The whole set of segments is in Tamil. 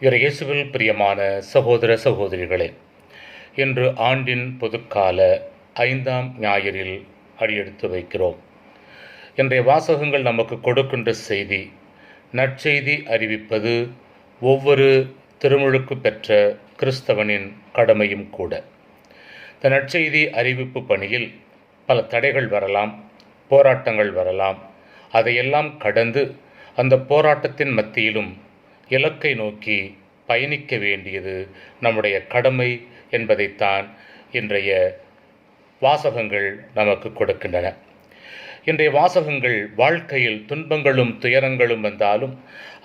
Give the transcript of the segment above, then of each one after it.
இயேசுவில் பிரியமான சகோதர சகோதரிகளே, இன்று ஆண்டின் பொதுக்கால 5ஆம் ஞாயிறில் அடியெடுத்து வைக்கிறோம். இன்றைய வாசகங்கள் நமக்கு கொடுக்கின்ற செய்தி, நற்செய்தி அறிவிப்பது ஒவ்வொரு திருமுழுக்கு பெற்ற கிறிஸ்தவனின் கடமையும் கூட. இந்த நற்செய்தி அறிவிப்பு பணியில் பல தடைகள் வரலாம், போராட்டங்கள் வரலாம். அதையெல்லாம் கடந்து அந்த போராட்டத்தின் மத்தியிலும் இலக்கை நோக்கி பயணிக்க வேண்டியது நம்முடைய கடமை என்பதைத்தான் இன்றைய வாசகங்கள் நமக்கு கொடுக்கின்றன. இன்றைய வாசகங்கள் வாழ்க்கையில் துன்பங்களும் துயரங்களும் வந்தாலும்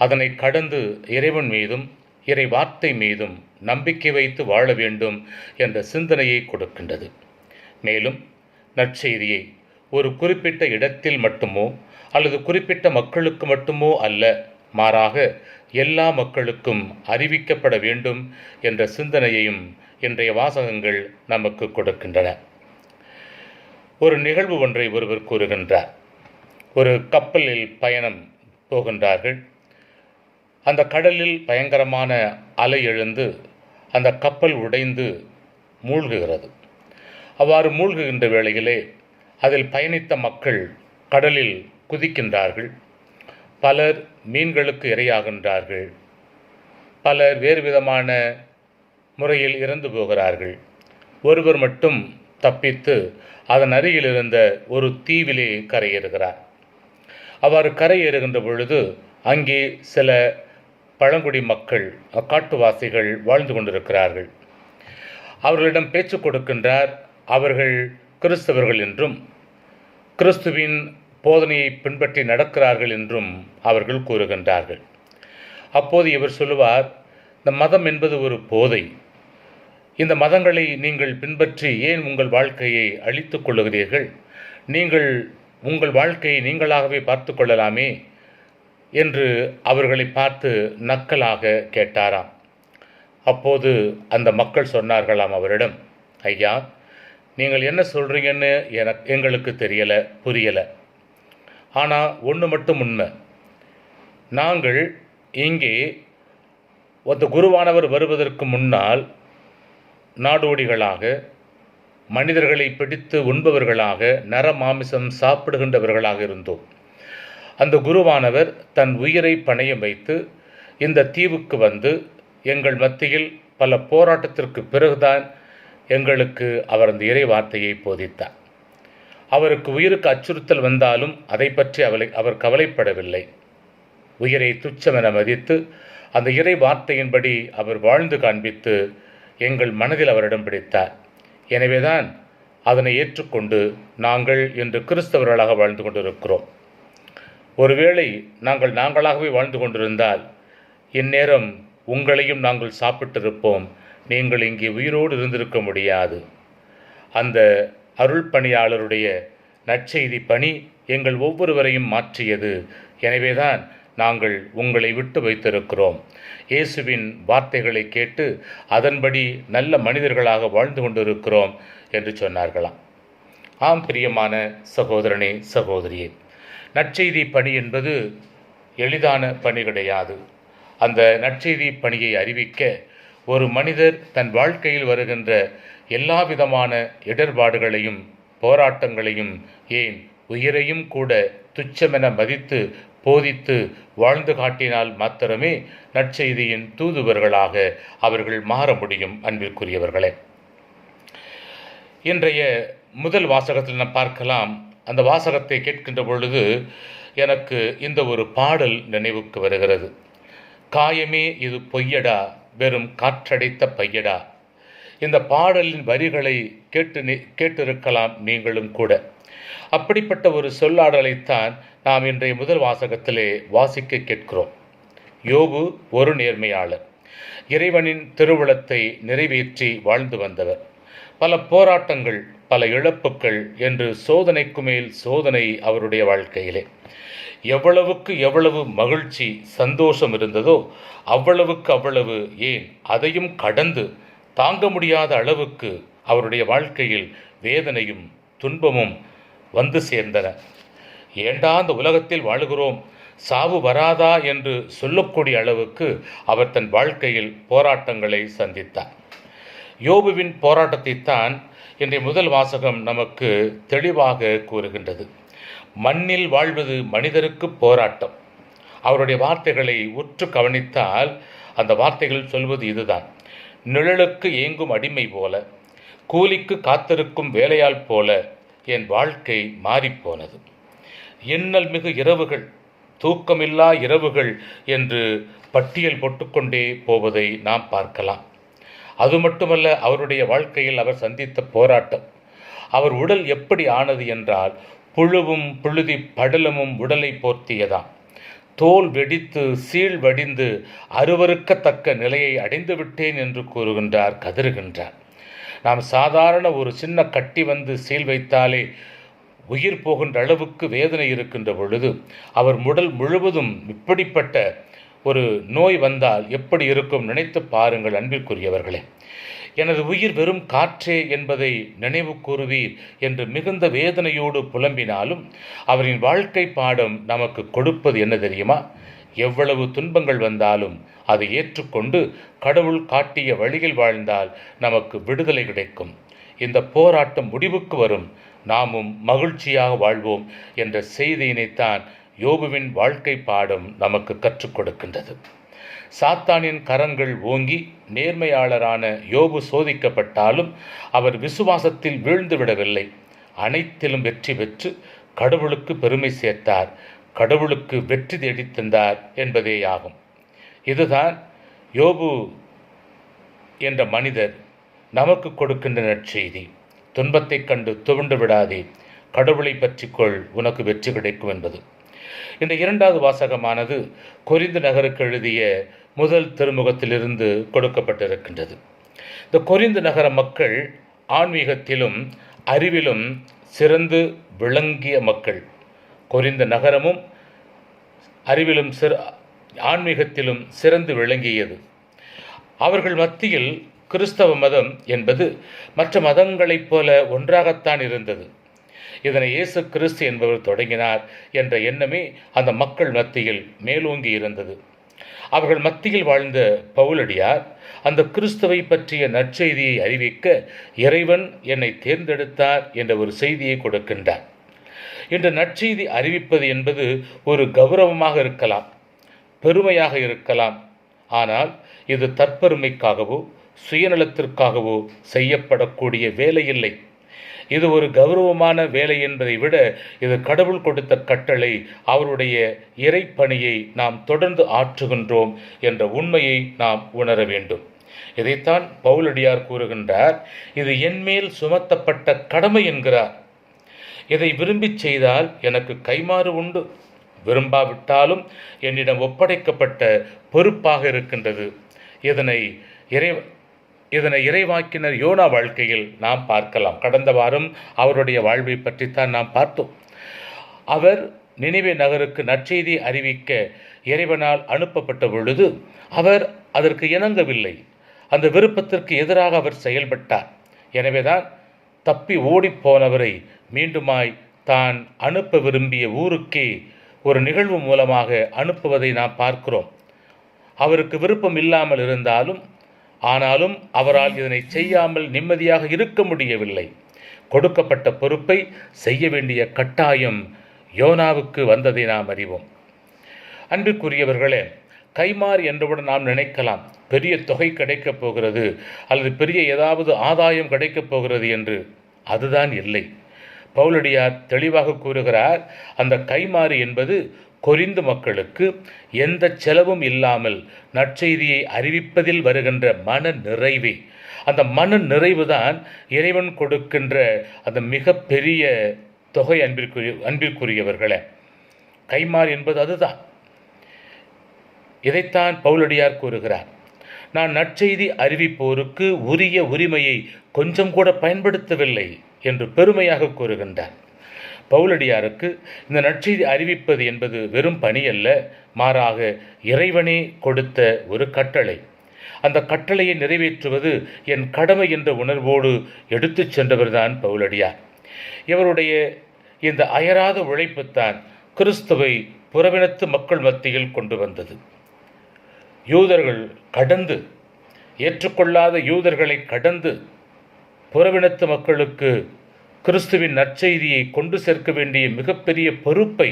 அதனை கடந்து இறைவன் மீதும் இறை வார்த்தை மீதும் நம்பிக்கை வைத்து வாழ வேண்டும் என்ற சிந்தனையை கொடுக்கின்றது. மேலும் நற்செய்தியை ஒரு குறிப்பிட்ட இடத்தில் மட்டுமோ அல்லது குறிப்பிட்ட மக்களுக்கு மட்டுமோ அல்ல, மாறாக எல்லா மக்களுக்கும் அறிவிக்கப்பட வேண்டும் என்ற சிந்தனையையும் இன்றைய வாசகங்கள் நமக்கு கொடுக்கின்றன. ஒரு நிகழ்வு ஒன்றை ஒருவர் கூறுகின்றார். ஒரு கப்பலில் பயணம் போகின்றார்கள். அந்த கடலில் பயங்கரமான அலை எழுந்து அந்த கப்பல் உடைந்து மூழ்குகிறது. அவ்வாறு மூழ்குகின்ற வேளையிலே அதில் பயணித்த மக்கள் கடலில் குதிக்கின்றார்கள். பலர் மீன்களுக்கு இரையாகின்றார்கள். பலர் வேறு விதமான முறையில் இறந்து போகிறார்கள். ஒருவர் மட்டும் தப்பித்து அதன் அருகில் இருந்த ஒரு தீவிலே கரையேறுகிறார். அவ்வாறு கரையேறுகின்ற பொழுது அங்கே சில பழங்குடி மக்கள், காட்டுவாசிகள் வாழ்ந்து கொண்டிருக்கிறார்கள். அவர்களிடம் பேச்சு கொடுக்கின்றார். அவர்கள் கிறிஸ்தவர்கள் என்றும் கிறிஸ்துவின் போதனையை பின்பற்றி நடக்கிறார்கள் என்றும் அவர்கள் கூறுகின்றார்கள். அப்போது இவர் சொல்லுவார், இந்த மதம் என்பது ஒரு போதை. இந்த மதங்களை நீங்கள் பின்பற்றி ஏன் உங்கள் வாழ்க்கையை அழித்துக் கொள்ளுகிறீர்கள்? நீங்கள் உங்கள் வாழ்க்கையை நீங்களாகவே பார்த்து கொள்ளலாமே என்று அவர்களை பார்த்து நக்கலாக கேட்டாராம். அப்போது அந்த மக்கள் சொன்னார்களாம் அவரிடம், ஐயா, நீங்கள் என்ன சொல்கிறீங்கன்னு எங்களுக்கு தெரியலை, புரியலை. ஆனால் ஒன்று மட்டும் உண்மை, நாங்கள் இங்கே ஒரு குருவானவர் வருவதற்கு முன்னால் நாடோடிகளாக, மனிதர்களை பிடித்து உண்பவர்களாக, நரமாமிசம் சாப்பிடுகின்றவர்களாக இருந்தோம். அந்த குருவானவர் தன் உயிரை பணயம் வைத்து இந்த தீவுக்கு வந்து எங்கள் மத்தியில் பல போராட்டத்திற்கு பிறகுதான் எங்களுக்கு அவர் அந்த இறை வார்த்தையை போதித்தார். அவருக்கு உயிருக்கு அச்சுறுத்தல் வந்தாலும் அதை பற்றி அவர் கவலைப்படவில்லை. உயிரை துச்சமென மதித்து அந்த இறை வார்த்தையின்படி அவர் வாழ்ந்து காண்பித்து எங்கள் மனதில் அவரிடம் பிடித்தார். எனவேதான் அதனை ஏற்றுக்கொண்டு நாங்கள் இன்று கிறிஸ்தவர்களாக வாழ்ந்து கொண்டிருக்கிறோம். ஒருவேளை நாங்களாகவே வாழ்ந்து கொண்டிருந்தால் இந்நேரம் உங்களையும் நாங்கள் சாப்பிட்டிருப்போம். நீங்கள் இங்கே உயிரோடு இருந்திருக்க முடியாது. அந்த அருள் பணியாளருடைய நற்செய்தி பணி எங்கள் ஒவ்வொருவரையும் மாற்றியது. எனவேதான் நாங்கள் உங்களை விட்டு வைத்திருக்கிறோம். இயேசுவின் வார்த்தைகளை கேட்டு அதன்படி நல்ல மனிதர்களாக வாழ்ந்து கொண்டிருக்கிறோம் என்று சொன்னார்களாம். ஆம், பிரியமான சகோதரனே, சகோதரியே, நற்செய்தி பணி என்பது எளிதான பணி கிடையாது. அந்த நற்செய்தி பணியை அறிவிக்க ஒரு மனிதர் தன் வாழ்க்கையில் வருகின்ற எல்லா விதமான இடர்பாடுகளையும் போராட்டங்களையும், ஏன் உயிரையும் கூட துச்சமென மதித்து போதித்து வாழ்ந்து காட்டினால் மாத்திரமே நற்செய்தியின் தூதுவர்களாக அவர்கள் மாற முடியும். அன்பிற்குரியவர்களே, இன்றைய முதல் வாசகத்தில் நாம் பார்க்கலாம். அந்த வாசகத்தை கேட்கின்ற பொழுது எனக்கு இந்த ஒரு பாடல் நினைவுக்கு வருகிறது. காயமே இது பொய்யடா, வெறும் காற்றடைத்த பையடா. இந்த பாடலின் வரிகளை கேட்டிருக்கலாம் நீங்களும் கூட. அப்படிப்பட்ட ஒரு சொல்லாடலைத்தான் நாம் இன்றைய முதல் வாசகத்திலே வாசிக்க கேட்கிறோம். யோபு ஒரு நேர்மையாளர், இறைவனின் திருவுளத்தை நிறைவேற்றி வாழ்ந்து வந்தவர். பல போராட்டங்கள், பல இழப்புக்கள் என்று சோதனைக்கு மேல் சோதனை அவருடைய வாழ்க்கையிலே. எவ்வளவுக்கு எவ்வளவு மகிழ்ச்சி, சந்தோஷம் இருந்ததோ அவ்வளவுக்கு அவ்வளவு, ஏன் அதையும் கடந்து தாங்க முடியாத அளவுக்கு அவருடைய வாழ்க்கையில் வேதனையும் துன்பமும் வந்து சேர்ந்தன. ஏண்டா அந்த உலகத்தில் வாழுகிறோம், சாவு வராதா என்று சொல்லக்கூடிய அளவுக்கு அவர் தன் வாழ்க்கையில் போராட்டங்களை சந்தித்தார். யோபுவின் போராட்டத்தைத்தான் இன்றைய முதல் வாசகம் நமக்கு தெளிவாக கூறுகின்றது. மண்ணில் வாழ்வது மனிதருக்கு போராட்டம். அவருடைய வார்த்தைகளை உற்று கவனித்தால் அந்த வார்த்தைகள் சொல்வது இதுதான்: நிழலுக்கு ஏங்கும் அடிமை போல, கூலிக்கு காத்திருக்கும் வேலையால் போல என் வாழ்க்கை மாறிப்போனது. இன்னல் மிகு இரவுகள், தூக்கமில்லா இரவுகள் என்று பட்டியல் போட்டுக்கொண்டே போவதை நாம் பார்க்கலாம். அது மட்டுமல்ல, அவருடைய வாழ்க்கையில் அவர் சந்தித்த போராட்டம். அவர் உடல் எப்படி ஆனது என்றால், புழுவும் புழுதி படலமும் உடலை போர்த்தியதாம். தோல் வெடித்து சீழ் வடிந்து அருவருக்கத்தக்க நிலையை அடைந்து விட்டேன் என்று கூறுகின்றார், கதறுகின்றார். நாம் சாதாரண ஒரு சின்ன கட்டி வந்து சீல் வைத்தாலே உயிர் போகின்ற அளவுக்கு வேதனை இருக்கின்ற பொழுது, அவர் உடல் முழுவதும் இப்படிப்பட்ட ஒரு நோய் வந்தால் எப்படி இருக்கும் நினைத்து பாருங்கள் அன்பிற்குரியவர்களே. எனது உயிர் வெறும் காற்றே என்பதை நினைவு கூறுவீர் என்று மிகுந்த வேதனையோடு புலம்பினாலும் அவரின் வாழ்க்கை பாடம் நமக்கு கொடுப்பது என்ன தெரியுமா? எவ்வளவு துன்பங்கள் வந்தாலும் அதை ஏற்றுக்கொண்டு கடவுள் காட்டிய வழியில் வாழ்ந்தால் நமக்கு விடுதலை கிடைக்கும். இந்த போராட்டம் முடிவுக்கு வரும், நாமும் மகிழ்ச்சியாக வாழ்வோம் என்ற செய்தியினைத்தான் யோபுவின் வாழ்க்கை பாடம் நமக்கு கற்றுக் கொடுக்கின்றது. சாத்தானின் கரங்கள் ஓங்கி நேர்மையாளரான யோபு சோதிக்கப்பட்டாலும் அவர் விசுவாசத்தில் வீழ்ந்து விடவில்லை. அனைத்திலும் வெற்றி பெற்று கடவுளுக்கு பெருமை சேர்த்தார், கடவுளுக்கு வெற்றி தேடித் தந்தார் என்பதேயாகும். இதுதான் யோபு என்ற மனிதர் நமக்கு கொடுக்கின்ற நற்செய்தி. துன்பத்தைக் கண்டு துவண்டு விடாதே, கடவுளை பற்றிக்கொள், உனக்கு வெற்றி கிடைக்கும் என்பது. இந்த இரண்டாவது வாசகமானது கொரிந்து நகருக்கு எழுதிய முதல் திருமுகத்திலிருந்து கொடுக்கப்பட்டிருக்கின்றது. இந்த கொரிந்து நகர மக்கள் ஆன்மீகத்திலும் அறிவிலும் சிறந்து விளங்கிய மக்கள். கொரிந்து நகரமும் அறிவிலும் ஆன்மீகத்திலும் சிறந்து விளங்கியது. அவர்கள் மத்தியில் கிறிஸ்தவ மதம் என்பது மற்ற மதங்களைப் போல ஒன்றாகத்தான் இருந்தது. இதனை இயேசு கிறிஸ்து என்பவர் தொடங்கினார் என்ற எண்ணமே அந்த மக்கள் மத்தியில் மேலோங்கி இருந்தது. அவர்கள் மத்தியில் வாழ்ந்த பவுலடியார் அந்த கிறிஸ்துவை பற்றிய நற்செய்தியை அறிவிக்க இறைவன் என்னை தேர்ந்தெடுத்தார் என்ற ஒரு செய்தியை கொடுக்கின்றார். இன்று நற்செய்தி அறிவிப்பது என்பது ஒரு கௌரவமாக இருக்கலாம், பெருமையாக இருக்கலாம். ஆனால் இது தற்பெருமைக்காகவோ சுயநலத்திற்காகவோ செய்யப்படக்கூடிய வேலை இல்லை. இது ஒரு கௌரவமான வேலை என்பதை விட இது கடவுள் கொடுத்த கட்டளை. அவருடைய இறைப்பணியை நாம் தொடர்ந்து ஆற்றுகின்றோம் என்ற உண்மையை நாம் உணர வேண்டும். இதைத்தான் பவுலடியார் கூறுகின்றார், இது என்மேல் சுமத்தப்பட்ட கடமை என்கிறார். இதை விரும்பிச் செய்தால் எனக்கு கைமாறு உண்டு, விரும்பாவிட்டாலும் என்னிடம் ஒப்படைக்கப்பட்ட பொறுப்பாக இருக்கின்றது. இதனை இறைவாக்கினர் யோனா வாழ்க்கையில் நாம் பார்க்கலாம். கடந்த வாரம் அவருடைய வாழ்வை பற்றித்தான் நாம் பார்த்தோம். அவர் நினிவே நகருக்கு நற்செய்தி அறிவிக்க இறைவனால் அனுப்பப்பட்ட பொழுது அவர் அதற்கு இணங்கவில்லை. அந்த விருப்பத்திற்கு எதிராக அவர் செயல்பட்டார். எனவேதான் தப்பி ஓடிப்போனவரை மீண்டுமாய் தான் அனுப்ப விரும்பிய ஊருக்கே ஒரு நிகழ்வு மூலமாக அனுப்புவதை நாம் பார்க்கிறோம். அவருக்கு விருப்பம் இல்லாமல் இருந்தாலும் ஆனாலும் அவரால் இதனை செய்யாமல் நிம்மதியாக இருக்க முடியவில்லை. கொடுக்கப்பட்ட பொறுப்பை செய்ய வேண்டிய கட்டாயம் யோனாவுக்கு வந்ததை நாம் அறிவோம். அன்பிற்குரியவர்களே, கைமாறு என்றவுடன் நாம் நினைக்கலாம் பெரிய தொகை கிடைக்கப் போகிறது அல்லது பெரிய ஏதாவது ஆதாயம் கிடைக்கப் போகிறது என்று. அதுதான் இல்லை. பவுலடியார் தெளிவாக கூறுகிறார், அந்த கைமாறு என்பது கொரிந்து மக்களுக்கு எந்த செலவும் இல்லாமல் நற்செய்தியை அறிவிப்பதில் வருகின்ற மன நிறைவே. அந்த மன நிறைவு தான் இறைவன் கொடுக்கின்ற அந்த மிக பெரிய தொகை. அன்பிற்குரியவர்களே, கைமாறு என்பது அதுதான். இதைத்தான் பவுலடியார் கூறுகிறார். நான் நற்செய்தி அறிவிப்போருக்கு உரிய உரிமையை கொஞ்சம் கூட பயன்படுத்தவில்லை என்று பெருமையாக கூறுகின்றார். பவுலடியாருக்கு இந்த நற்செய்தி அறிவிப்பது என்பது வெறும் பணி அல்ல, மாறாக இறைவனே கொடுத்த ஒரு கட்டளை. அந்த கட்டளையை நிறைவேற்றுவது என் கடமை என்ற உணர்வோடு எடுத்துச் சென்றவர்தான் பவுலடியார். இவருடைய இந்த அயராத உழைப்புத்தான் கிறிஸ்துவை புறவினத்து மக்கள் மத்தியில் கொண்டு வந்தது. யூதர்கள் கடந்து, ஏற்றுக்கொள்ளாத யூதர்களை கடந்து புறவினத்து மக்களுக்கு கிறிஸ்துவின் நற்செய்தியை கொண்டு சேர்க்க வேண்டிய மிகப்பெரிய பொறுப்பை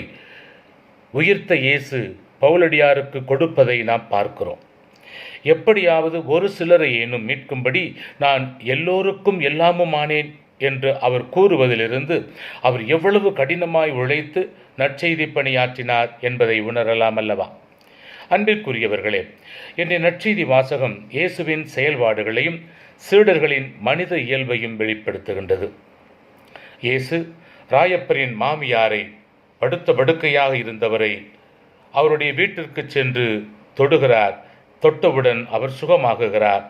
உயிர்த்த இயேசு பவுலடியாருக்கு கொடுப்பதை நாம் பார்க்கிறோம். எப்படியாவது ஒரு சிலரை ஏனும் மீட்கும்படி நான் எல்லோருக்கும் எல்லாமும் ஆனேன் என்று அவர் கூறுவதிலிருந்து அவர் எவ்வளவு கடினமாய் உழைத்து நற்செய்தி பணியாற்றினார் என்பதை உணரலாம் அல்லவா? அன்பிற்குரியவர்களே, இன்றைய நற்செய்தி வாசகம் இயேசுவின் செயல்பாடுகளையும் சீடர்களின் மனித இயல்பையும் வெளிப்படுத்துகின்றது. இயேசு ராயப்பரின் மாமியாரை, படுத்த படுக்கையாக இருந்தவரை அவருடைய வீட்டிற்கு சென்று தொடுகிறார். தொட்டவுடன் அவர் சுகமாகுகிறார்.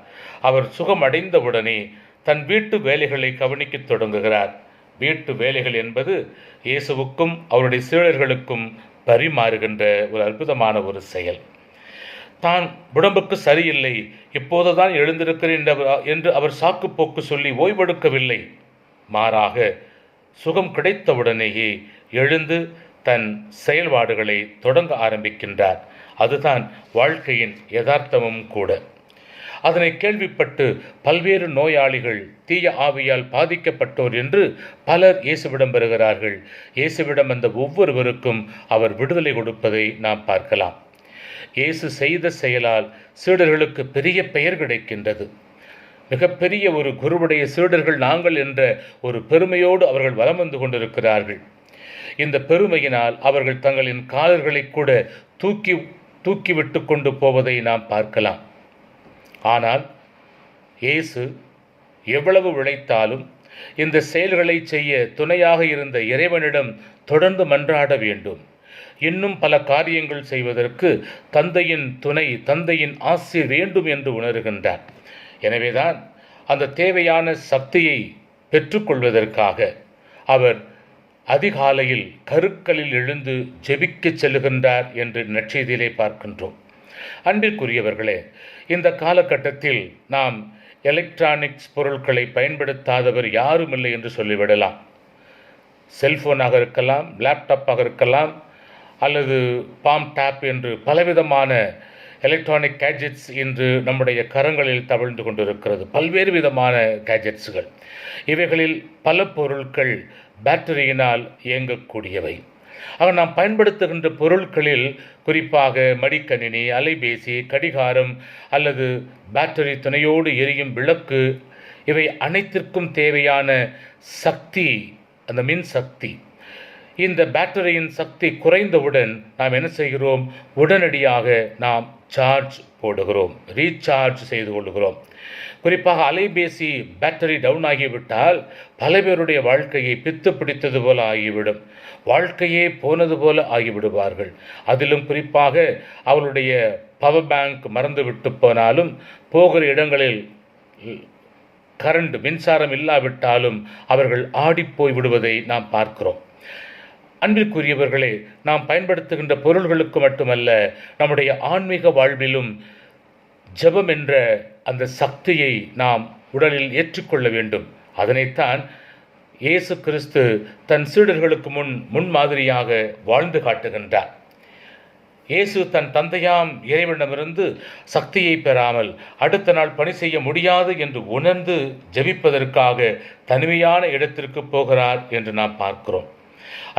அவர் சுகமடைந்தவுடனே தன் வீட்டு வேலைகளை கவனிக்கத் தொடங்குகிறார். வீட்டு வேலைகள் என்பது இயேசுவுக்கும் அவருடைய சீடர்களுக்கும் பரிமாறுகின்ற ஒரு அற்புதமான ஒரு செயல். தான் உடம்புக்கு சரியில்லை, இப்போதுதான் எழுந்திருக்கிறேன் என்று அவர் சாக்கு போக்கு சொல்லி ஓய்வெடுக்கவில்லை. மாறாக சுகம் கிடைத்தவுடனேயே எழுந்து தன் செயல்பாடுகளை தொடங்க ஆரம்பிக்கின்றார். அதுதான் வாழ்க்கையின் யதார்த்தமும் கூட. அதனை கேள்விப்பட்டு பல்வேறு நோயாளிகள், தீய ஆவியால் பாதிக்கப்பட்டோர் என்று பலர் இயேசுவிடம் வருகிறார்கள். இயேசுவிடம் வந்த ஒவ்வொருவருக்கும் அவர் விடுதலை கொடுப்பதை நாம் பார்க்கலாம். இயேசு செய்த செயலால் சீடர்களுக்கு பெரிய பெயர் கிடைக்கின்றது. மிகப்பெரிய ஒரு குருவுடைய சீடர்கள் நாங்கள் என்ற ஒரு பெருமையோடு அவர்கள் வலம் வந்து கொண்டிருக்கிறார்கள். இந்த பெருமையினால் அவர்கள் தங்களின் காலர்களை கூட தூக்கிவிட்டு கொண்டு போவதை நாம் பார்க்கலாம். ஆனால் இயேசு எவ்வளவு உழைத்தாலும் இந்த செயல்களை செய்ய துணையாக இருந்த இறைவனிடம் தொடர்ந்து மன்றாட வேண்டும். இன்னும் பல காரியங்கள் செய்வதற்கு தந்தையின் துணை, தந்தையின் ஆசி வேண்டும் என்று உணர்கின்றார். எனவேதான் அந்த தேவையான சக்தியை பெற்றுக்கொள்வதற்காக அவர் அதிகாலையில் கருக்களில் எழுந்து ஜெபிக்கச் செல்லுகின்றார் என்று நற்செய்தியிலே பார்க்கின்றோம். அன்பிற்குரியவர்களே, இந்த காலகட்டத்தில் நாம் எலக்ட்ரானிக்ஸ் பொருட்களை பயன்படுத்தாதவர் யாரும் இல்லை என்று சொல்லிவிடலாம். செல்ஃபோனாக இருக்கலாம், லேப்டாப்பாக இருக்கலாம், அல்லது பாம் டேப் என்று பலவிதமான எலக்ட்ரானிக் கேஜெட்ஸ் இன்று நம்முடைய கரங்களில் தவழ்ந்து கொண்டிருக்கிறது. பல்வேறு விதமான கேஜெட்ஸுகள். இவைகளில் பல பொருட்கள் பேட்டரியினால் இயங்கக்கூடியவை. ஆக நாம் பயன்படுத்துகின்ற பொருட்களில் குறிப்பாக மடிக்கணினி, அலைபேசி, கடிகாரம் அல்லது பேட்டரி துணையோடு எரியும் விளக்கு, இவை அனைத்திற்கும் தேவையான சக்தி, அந்த மின் சக்தி. இந்த பேட்டரியின் சக்தி குறைந்தவுடன் நாம் என்ன செய்கிறோம்? உடனடியாக நாம் சார்ஜ் போடுகிறோம், ரீசார்ஜ் செய்து கொள்கிறோம். குறிப்பாக அலைபேசி பேட்டரி டவுன் ஆகிவிட்டால் பல பேருடைய வாழ்க்கையை பித்து பிடித்தது போல ஆகிவிடும். வாழ்க்கையே போனது போல ஆகிவிடுவார்கள். அதிலும் குறிப்பாக அவருடைய பவர் பேங்க் மறந்துவிட்டு போனாலும், போகிற இடங்களில் கரண்ட் மின்சாரம் இல்லாவிட்டாலும் அவர்கள் ஆடிப்போய் விடுவதை நாம் பார்க்கிறோம். அன்பிற்குரியவர்களே, நாம் பயன்படுத்துகின்ற பொருள்களுக்கு மட்டுமல்ல, நம்முடைய ஆன்மீக வாழ்விலும் ஜெபம் என்ற அந்த சக்தியை நாம் உடலில் ஏற்றுக்கொள்ள வேண்டும். அதனைத்தான் இயேசு கிறிஸ்து தன் சீடர்களுக்கு முன்மாதிரியாக வாழ்ந்து காட்டுகின்றார். இயேசு தன் தந்தையாம் இறைவனிடமிருந்து சக்தியை பெறாமல் அடுத்த நாள் பணி செய்ய முடியாது என்று உணர்ந்து ஜெபிப்பதற்காக தனிமையான இடத்திற்கு போகிறார் என்று நாம் பார்க்கிறோம்.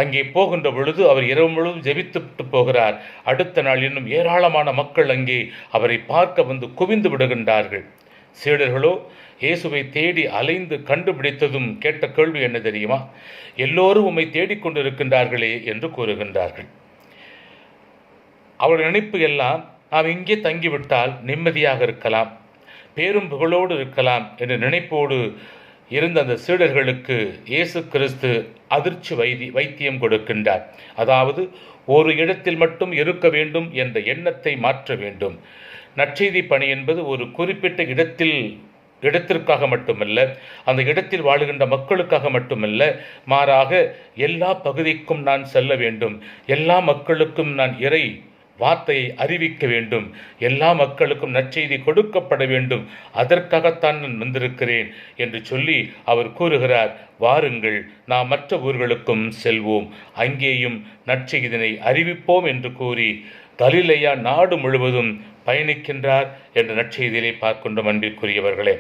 அங்கே போகின்ற பொழுது அவர் இரவு முழுவதும் ஜெபித்துவிட்டு போகிறார். அடுத்த நாள் இன்னும் ஏராளமான மக்கள் அங்கே அவரை பார்க்க வந்து குவிந்து விடுகின்றார்கள். சீடர்களோ இயேசுவை தேடி அலைந்து கண்டுபிடித்ததும் கேட்ட கேள்வி என்ன தெரியுமா? எல்லோரும் உம்மை தேடிக்கொண்டிருக்கின்றார்களே என்று கூறுகின்றார்கள். அவருடைய நினைப்பு எல்லாம், நாம் இங்கே தங்கிவிட்டால் நிம்மதியாக இருக்கலாம், பேரும் புகழோடு இருக்கலாம் என்ற நினைப்போடு இருந்த அந்த சீடர்களுக்கு இயேசு கிறிஸ்து அதிர்ச்சி வைத்தியம் கொடுக்கின்றார். அதாவது ஒரு இடத்தில் மட்டும் இருக்க வேண்டும் என்ற எண்ணத்தை மாற்ற வேண்டும். நற்செய்தி பணி என்பது ஒரு குறிப்பிட்ட இடத்திற்காக மட்டுமல்ல, அந்த இடத்தில் வாழுகின்ற மக்களுக்காக மட்டுமல்ல, மாறாக எல்லா பகுதிக்கும் நான் செல்ல வேண்டும், எல்லா மக்களுக்கும் நான் இறை வார்த்தையை அறிவிக்க வேண்டும், எல்லா மக்களுக்கும் நற்செய்தி கொடுக்கப்பட வேண்டும், அதற்காகத்தான் நான் வந்திருக்கிறேன் என்று சொல்லி அவர் கூறுகிறார். வாருங்கள், நாம் மற்ற ஊர்களுக்கும் செல்வோம், அங்கேயும் நற்செய்தினை அறிவிப்போம் என்று கூறி கலிலேயா நாடு முழுவதும் பயணிக்கின்றார் என்ற நற்செய்தியிலே பார்க்கின்றோம். அன்பிற்குரியவர்களே,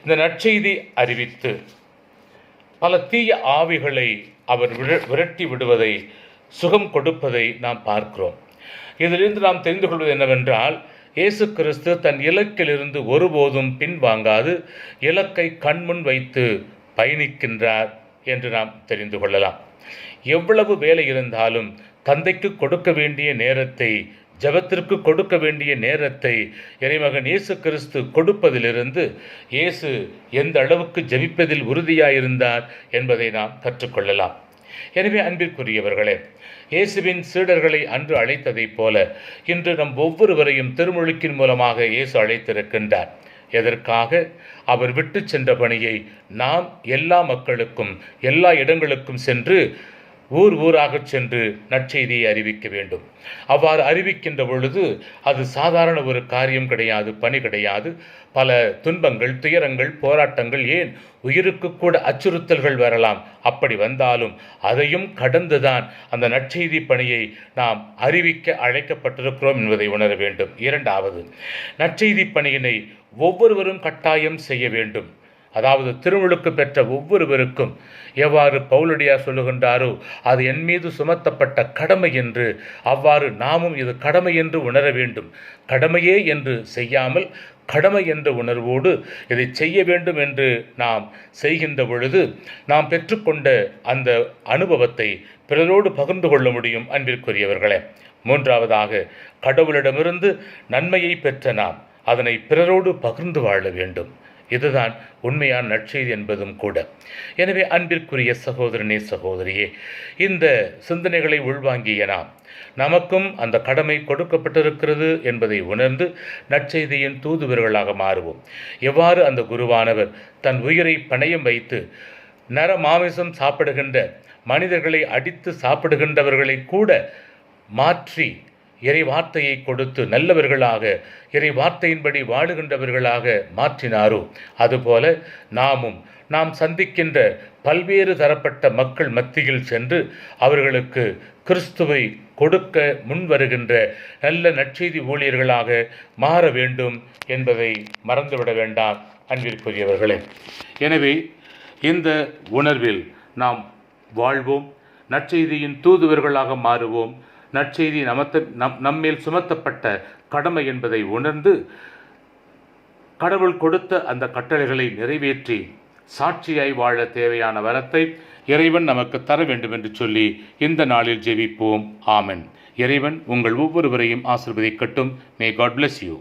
இந்த நற்செய்தி அறிவித்து பல தீய ஆவிகளை அவர் விரட்டி விடுவதை, சுகம் கொடுப்பதை நாம் பார்க்கிறோம். இதிலிருந்து நாம் தெரிந்து கொள்வது என்னவென்றால், இயேசு கிறிஸ்து தன் இலக்கிலிருந்து ஒருபோதும் பின்வாங்காது இலக்கை கண்முன் வைத்து பயணிக்கின்றார் என்று நாம் தெரிந்து கொள்ளலாம். எவ்வளவு வேலை இருந்தாலும் தந்தைக்கு கொடுக்க வேண்டிய நேரத்தை, ஜெபத்திற்கு கொடுக்க வேண்டிய நேரத்தை இறைமகன் இயேசு கிறிஸ்து கொடுப்பதிலிருந்து இயேசு எந்த அளவுக்கு ஜெபிப்பதில் உறுதியாயிருந்தார் என்பதை நாம் கற்றுக்கொள்ளலாம். எனவே அன்பிற்குரியவர்களே, இயேசுவின் சீடர்களை அன்று அழைத்ததைப் போல இன்று நம் ஒவ்வொருவரையும் திருமுழுக்கின் மூலமாக இயேசு அழைத்திருக்கின்றார். எதற்காக? அவர் விட்டு சென்ற பணியை நாம் எல்லா மக்களுக்கும், எல்லா இடங்களுக்கும் சென்று ஊர் ஊராக சென்று நற்செய்தியை அறிவிக்க வேண்டும். அவ்வாறு அறிவிக்கின்ற பொழுது அது சாதாரண ஒரு காரியம் கிடையாது, பணி கிடையாது. பல துன்பங்கள், துயரங்கள், போராட்டங்கள், ஏன் உயிருக்கு கூட அச்சுறுத்தல்கள் வரலாம். அப்படி வந்தாலும் அதையும் கடந்துதான் அந்த நற்செய்தி பணியை நாம் அறிவிக்க அழைக்கப்பட்டிருக்கிறோம் என்பதை உணர வேண்டும். இரண்டாவது, நற்செய்தி பணியினை ஒவ்வொருவரும் கட்டாயம் செய்ய வேண்டும். அதாவது திருமுழுக்கு பெற்ற ஒவ்வொருவருக்கும் எவ்வாறு பவுலடியார் சொல்லுகின்றாரோ அது என் மீது சுமத்தப்பட்ட கடமை என்று, அவ்வாறு நாமும் இது கடமை என்று உணர வேண்டும். கடமையே என்று செய்யாமல் கடமை என்ற உணர்வோடு இதை செய்ய வேண்டும் என்று நாம் செய்கின்ற பொழுது நாம் பெற்றுக்கொண்ட அந்த அனுபவத்தை பிறரோடு பகிர்ந்து கொள்ள முடியும். அன்பிற்குரியவர்களே, மூன்றாவதாக, கடவுளிடமிருந்து நன்மையை பெற்ற நாம் அதனை பிறரோடு பகிர்ந்து வாழ வேண்டும். இதுதான் உண்மையான நற்செய்தி என்பதும் கூட. எனவே அன்பிற்குரிய சகோதரனே, சகோதரியே, இந்த சிந்தனைகளை உள்வாங்கிய நாம் நமக்கும் அந்த கடமை கொடுக்கப்பட்டிருக்கிறது என்பதை உணர்ந்து நற்செய்தியின் தூதுவர்களாக மாறுவோம். எவ்வாறு அந்த குருவானவர் தன் உயிரை பணயம் வைத்து நர மாமிசம் சாப்பிடுகின்ற, மனிதர்களை அடித்து சாப்பிடுகின்றவர்களை கூட மாற்றி இறை வார்த்தையை கொடுத்து நல்லவர்களாக, இறை வார்த்தையின்படி வாழுகின்றவர்களாக மாற்றினாரோ, அதுபோல நாம் சந்திக்கின்ற பல்வேறு தரப்பட்ட மக்கள் மத்தியில் சென்று அவர்களுக்கு கிறிஸ்துவை கொடுக்க முன்வருகின்ற நல்ல நற்செய்தி ஊழியர்களாக மாற வேண்டும் என்பதை மறந்துவிட வேண்டாம் அன்பிற்குரியவர்களே. எனவே இந்த உணர்வில் நாம் வாழ்வோம், நற்செய்தியின் தூதுவர்களாக மாறுவோம். நற்செய்தி நம்மேல் சுமத்தப்பட்ட கடமை என்பதை உணர்ந்து கடவுள் கொடுத்த அந்த கட்டளைகளை நிறைவேற்றி சாட்சியாய் வாழ தேவையான வரத்தை இறைவன் நமக்கு தர வேண்டும் என்று சொல்லி இந்த நாளில் ஜெபிப்போம். ஆமென். இறைவன் உங்கள் ஒவ்வொருவரையும் ஆசீர்வதிக்கட்டும். May God bless you.